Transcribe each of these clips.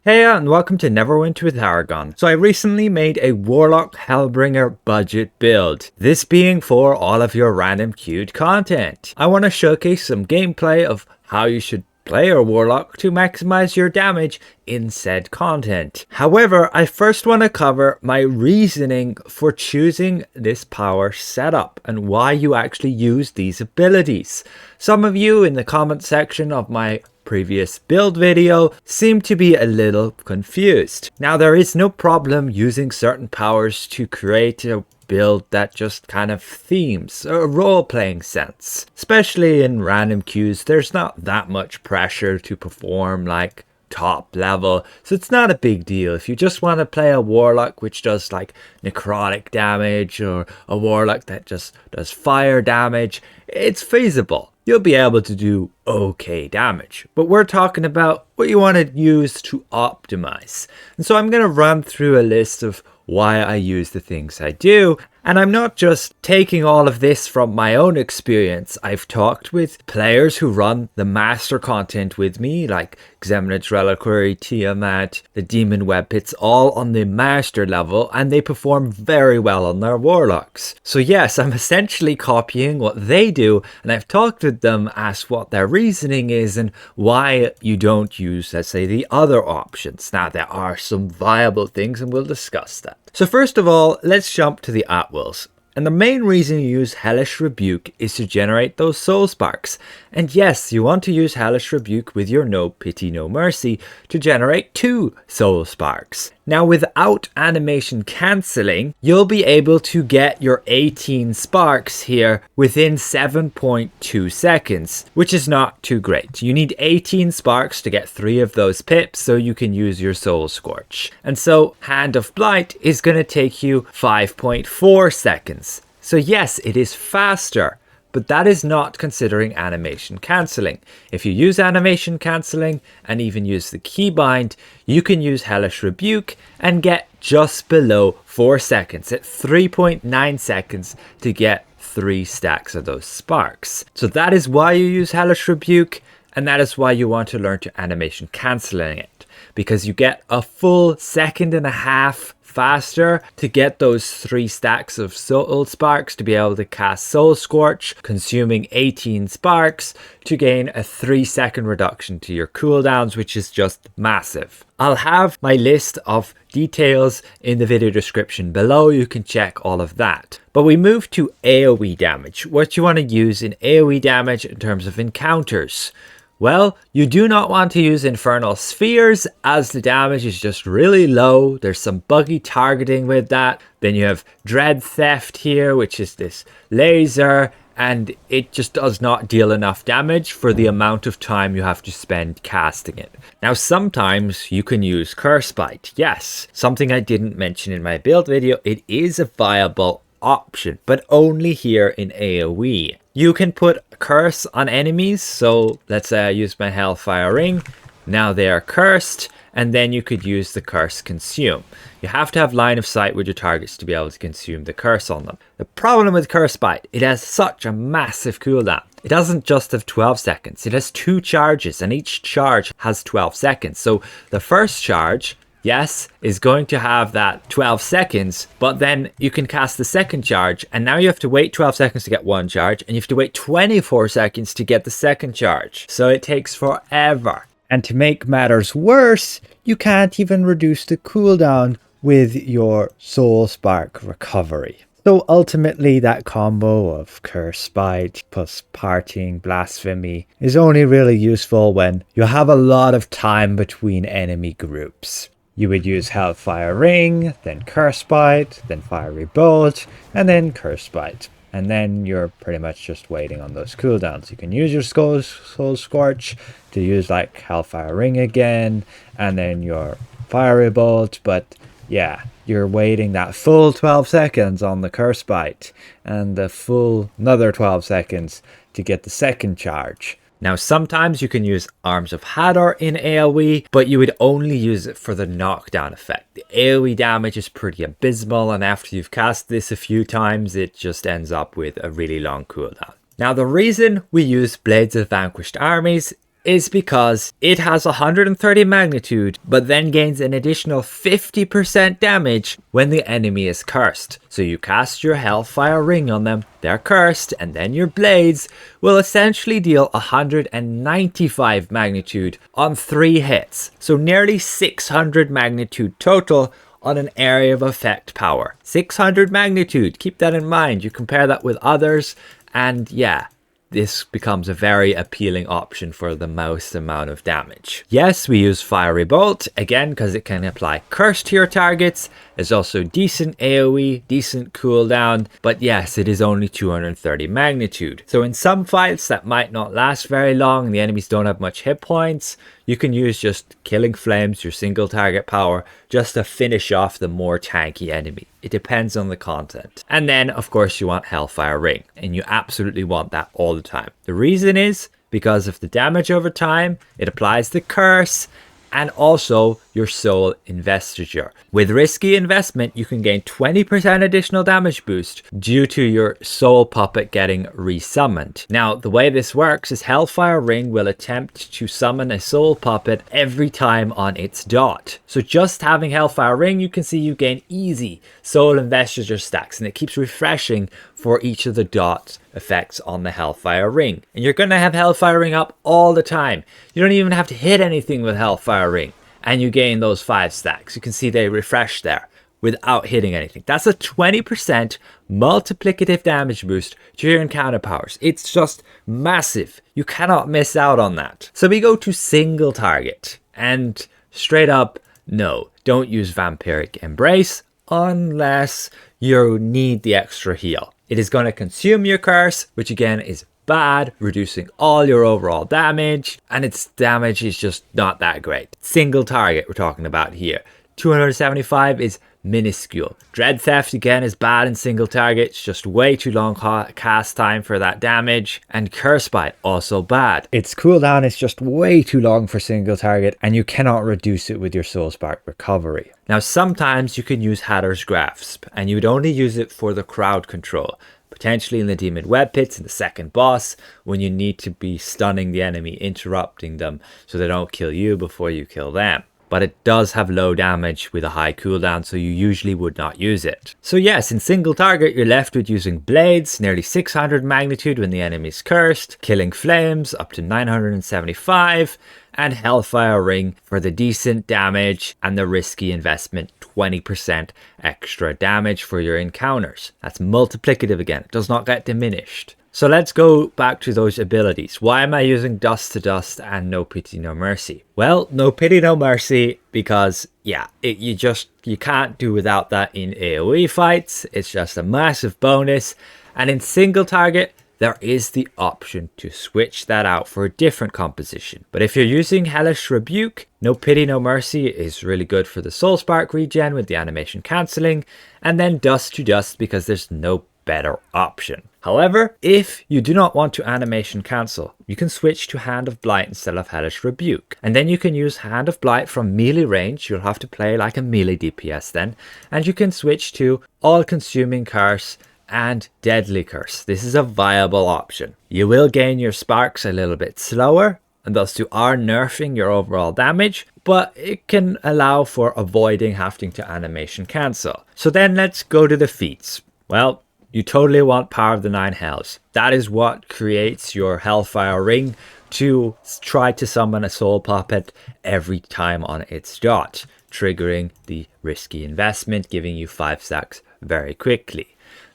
Hey and welcome to Neverwinter with Aragon. So I recently made a Warlock Hellbringer budget build, this being for all of your random queued content. I want to showcase some gameplay of how you should play your Warlock to maximize your damage in said content. However, I first want to cover my reasoning for choosing this power setup and why you actually use these abilities. Some of you in the comment section of my previous build video seem to be a little confused. Now, there is no problem using certain powers to create a build that just kind of themes a role-playing sense. Especially in random queues, there's not that much pressure to perform like top level, so it's not a big deal. If you just want to play a warlock which does like necrotic damage, or a warlock that just does fire damage, it's feasible. You'll be able to do okay damage, but we're talking about what you want to use to optimize. And so I'm going to run through a list of why I use the things I do. And I'm not just taking all of this from my own experience. I've talked with players who run the master content with me, like Xemnit's Reliquary, Tiamat, the Demon Web Pits, all on the master level, and they perform very well on their warlocks. So yes, I'm essentially copying what they do, and I've talked with them, asked what their reasoning is and why you don't use, let's say, the other options. Now, there are some viable things, and we'll discuss that. So first of all, let's jump to the at-wills. And the main reason you use Hellish Rebuke is to generate those soul sparks. And yes, you want to use Hellish Rebuke with your No Pity No Mercy to generate 2 soul sparks. Now, without animation cancelling, you'll be able to get your 18 sparks here within 7.2 seconds, which is not too great. You need 18 sparks to get 3 of those pips so you can use your Soul Scorch. And so Hand of Blight is going to take you 5.4 seconds. So yes, it is faster, but that is not considering animation cancelling. If you use animation cancelling and even use the keybind, you can use Hellish Rebuke and get just below 4 seconds, at 3.9 seconds to get 3 stacks of those sparks. So that is why you use Hellish Rebuke, and that is why you want to learn to animation cancelling it, because you get a full 1.5 seconds faster to get those 3 stacks of soul sparks to be able to cast Soul Scorch, consuming 18 sparks to gain a 3-second reduction to your cooldowns, which is just massive. I'll have my list of details in the video description below. You can check all of that. But we move to AoE damage. What you want to use in AoE damage in terms of encounters. Well, you do not want to use Infernal Spheres as the damage is just really low. There's some buggy targeting with that. Then you have Dreadtheft here, which is this laser, and it just does not deal enough damage for the amount of time you have to spend casting it. Now, sometimes you can use Cursebite. Yes, something I didn't mention in my build video. It is a viable option, but only here in AoE. You can put a curse on enemies, so let's say I use my Hellfire Ring, now they are cursed, and then you could use the curse consume. You have to have line of sight with your targets to be able to consume the curse on them. The problem with Cursebite, it has such a massive cooldown. It doesn't just have 12 seconds, it has 2 charges, and each charge has 12 seconds. So the first charge, yes, is going to have that 12 seconds, but then you can cast the second charge, and now you have to wait 12 seconds to get 1 charge, and you have to wait 24 seconds to get the second charge. So it takes forever. And to make matters worse, you can't even reduce the cooldown with your Soul Spark recovery. So ultimately, that combo of Cursebite plus Parting Blasphemy is only really useful when you have a lot of time between enemy groups. You would use Hellfire Ring, then Cursebite, then Fiery Bolt, and then Cursebite. And then you're pretty much just waiting on those cooldowns. You can use your Soul Scorch to use like Hellfire Ring again, and then your Fiery Bolt, but yeah, you're waiting that full 12 seconds on the Cursebite, and the full another 12 seconds to get the second charge. Now, sometimes you can use Arms of Hadar in AoE, but you would only use it for the knockdown effect. The AoE damage is pretty abysmal, and after you've cast this a few times, it just ends up with a really long cooldown. Now, the reason we use Blades of Vanquished Armies is because it has 130 magnitude, but then gains an additional 50% damage when the enemy is cursed. So you cast your Hellfire Ring on them, they're cursed, and then your blades will essentially deal 195 magnitude on 3 hits. So nearly 600 magnitude total on an area of effect power. 600 magnitude, keep that in mind. You compare that with others, and yeah, this becomes a very appealing option for the most amount of damage. Yes, we use Fiery Bolt, again, because it can apply curse to your targets. It's also decent AoE, decent cooldown, but yes, it is only 230 magnitude. So in some fights that might not last very long, the enemies don't have much hit points, you can use just Killing Flames, your single target power, just to finish off the more tanky enemy. It depends on the content. And then, of course, you want Hellfire Ring, and you absolutely want that all the time. The reason is because of the damage over time, it applies the curse, and also your soul investiture. With risky investment, you can gain 20% additional damage boost due to your soul puppet getting resummoned. Now, the way this works is Hellfire Ring will attempt to summon a soul puppet every time on its dot. So just having Hellfire Ring, you can see you gain easy soul investiture stacks, and it keeps refreshing for each of the dot effects on the Hellfire Ring. And you're going to have Hellfire Ring up all the time. You don't even have to hit anything with Hellfire Ring, and you gain those 5 stacks. You can see they refresh there without hitting anything. That's a 20% multiplicative damage boost to your encounter powers. It's just massive. You cannot miss out on that. So we go to single target, and straight up, no, don't use Vampiric Embrace unless you need the extra heal. It is going to consume your curse, which again is bad, reducing all your overall damage, and its damage is just not that great. Single target we're talking about here. 275 is minuscule. Dreadtheft again is bad in single target. It's just way too long cast time for that damage. And Cursebite also bad. Its cooldown is just way too long for single target, and you cannot reduce it with your Soul Spark recovery. Now sometimes you can use Hatter's Grasp, and you would only use it for the crowd control. Potentially in the Demon Web Pits in the second boss, when you need to be stunning the enemy, interrupting them so they don't kill you before you kill them. But it does have low damage with a high cooldown, so you usually would not use it. So yes, in single target, you're left with using Blades, nearly 600 magnitude when the enemy's cursed, Killing Flames up to 975, and Hellfire Ring for the decent damage and the risky investment, 20% extra damage for your encounters. That's multiplicative again, it does not get diminished. So let's go back to those abilities. Why am I using Dust to Dust and No Pity No Mercy? Well, No Pity No Mercy because, yeah, you can't do without that in AoE fights. It's just a massive bonus. And in single target, there is the option to switch that out for a different composition. But if you're using Hellish Rebuke, No Pity No Mercy is really good for the Soul Spark regen with the animation cancelling. And then Dust to Dust because there's no better option. However, if you do not want to animation cancel, you can switch to Hand of Blight instead of Hellish Rebuke. And then you can use Hand of Blight from melee range. You'll have to play like a melee DPS then. And you can switch to All-Consuming Curse and Deadly Curse. This is a viable option. You will gain your sparks a little bit slower, and thus you are nerfing your overall damage, but it can allow for avoiding having to animation cancel. So then let's go to the feats. Well, you totally want Power of the Nine Hells. That is what creates your Hellfire Ring to try to summon a soul puppet every time on its dot, triggering the risky investment, giving you 5 stacks very quickly.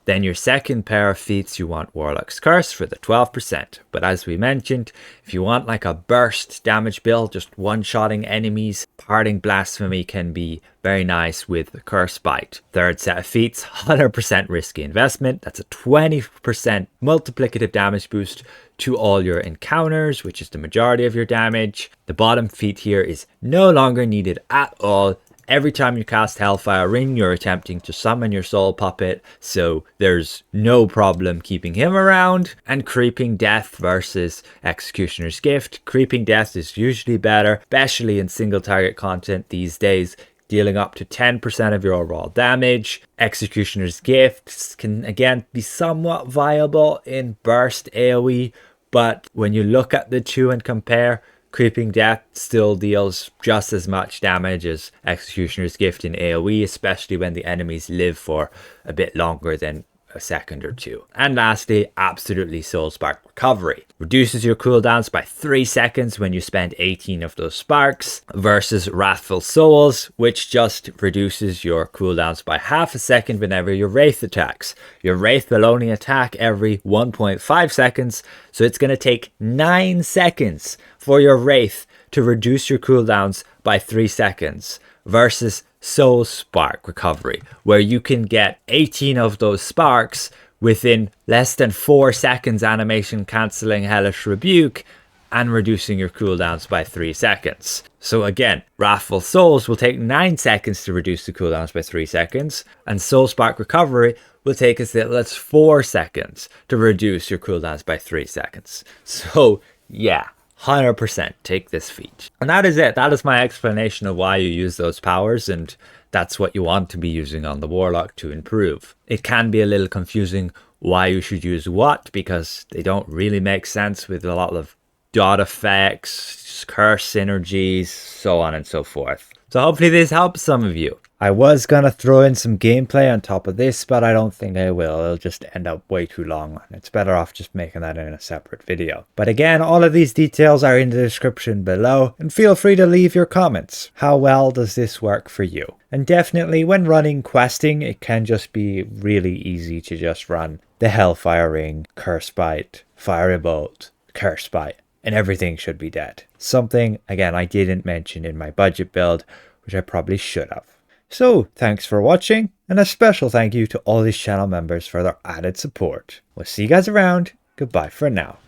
Then your second pair of feats, you want Warlock's Curse for the 12%. But as we mentioned, if you want like a burst damage build, just one-shotting enemies, Parting Blasphemy can be very nice with Cursebite. Third set of feats, 100% risky investment. That's a 20% multiplicative damage boost to all your encounters, which is the majority of your damage. The bottom feat here is no longer needed at all. Every time you cast Hellfire Ring, you're attempting to summon your soul puppet, so there's no problem keeping him around. And Creeping Death versus Executioner's Gift. Creeping Death is usually better, especially in single target content these days, dealing up to 10% of your overall damage. Executioner's Gifts can again be somewhat viable in burst AoE, But when you look at the two and compare, Creeping Death still deals just as much damage as Executioner's Gift in AoE, especially when the enemies live for a bit longer than a second or two. And lastly, absolutely Soul Spark Recovery. Reduces your cooldowns by 3 seconds when you spend 18 of those sparks, versus Wrathful Souls, which just reduces your cooldowns by half a second whenever your Wraith attacks. Your Wraith will only attack every 1.5 seconds, so it's going to take 9 seconds for your Wraith to reduce your cooldowns by 3 seconds, versus Soul Spark Recovery, where you can get 18 of those sparks within less than 4 seconds, animation cancelling Hellish Rebuke and reducing your cooldowns by 3 seconds. So again, Wrathful Souls will take 9 seconds to reduce the cooldowns by 3 seconds, and Soul Spark Recovery will take as little as 4 seconds to reduce your cooldowns by 3 seconds. So yeah, 100% take this feat. And that is it. That is my explanation of why you use those powers, and that's what you want to be using on the Warlock to improve. It can be a little confusing why you should use what, because they don't really make sense with a lot of dot effects, curse synergies, so on and so forth. So hopefully this helps some of you. I was going to throw in some gameplay on top of this, but I don't think I will. It'll just end up way too long. It's better off just making that in a separate video. But again, all of these details are in the description below, and feel free to leave your comments. How well does this work for you? And definitely when running questing, it can just be really easy to just run the Hellfire Ring, Cursebite, Firebolt, Cursebite, and everything should be dead. Something, again, I didn't mention in my budget build, which I probably should have. So, thanks for watching, and a special thank you to all these channel members for their added support. We'll see you guys around. Goodbye for now.